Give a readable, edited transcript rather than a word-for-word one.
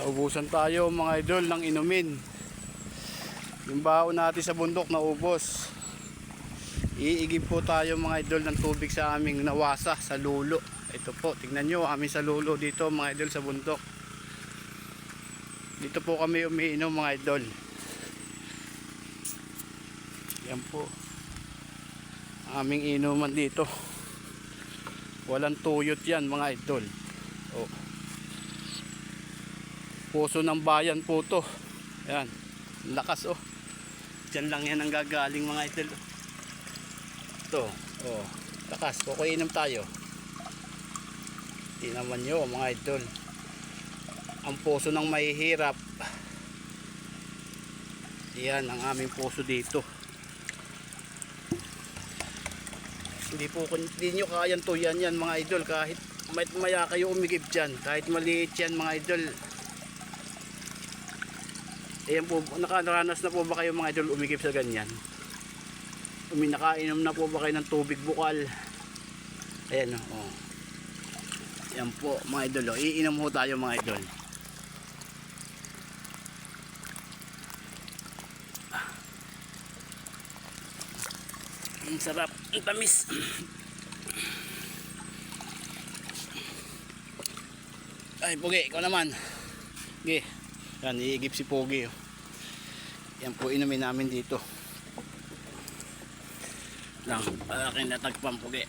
Naubusan tayo mga idol ng inumin. Yung baon natin sa bundok naubos. Iigib po tayo mga idol ng tubig sa aming nawasa sa lulo. Ito po, tingnan nyo aming sa lulo dito mga idol sa bundok. Dito po kami umiinom mga idol. Yan po aming inuman dito. Walang tuyot yan mga idol. Oh. Puso ng bayan po to. Ayan, lakas oh. Diyan lang yan ang gagaling mga idol. Ito, oh, lakas. Kukuinom tayo. Di naman nyo mga idol. Ang puso ng mahihirap. Yan ang aming puso dito. Hindi nyo kayang tuyan yan mga idol. Kahit maya kayo umigib dyan. Kahit maliit yan mga idol. Ayan po, nakaranas na po ba kayo mga idol umigib sa ganyan? Nakainom na po ba kayo ng tubig bukal? Ayan o. Oh. Ayan po mga idol. Oh. Iinom po tayo mga idol. Ang sarap. Ang tamis. Ay Pogi, ikaw naman. Okay. Yan, iigip si Pogi. Oh. Yan po inumin namin dito. Lang, aking natagpang Pogi.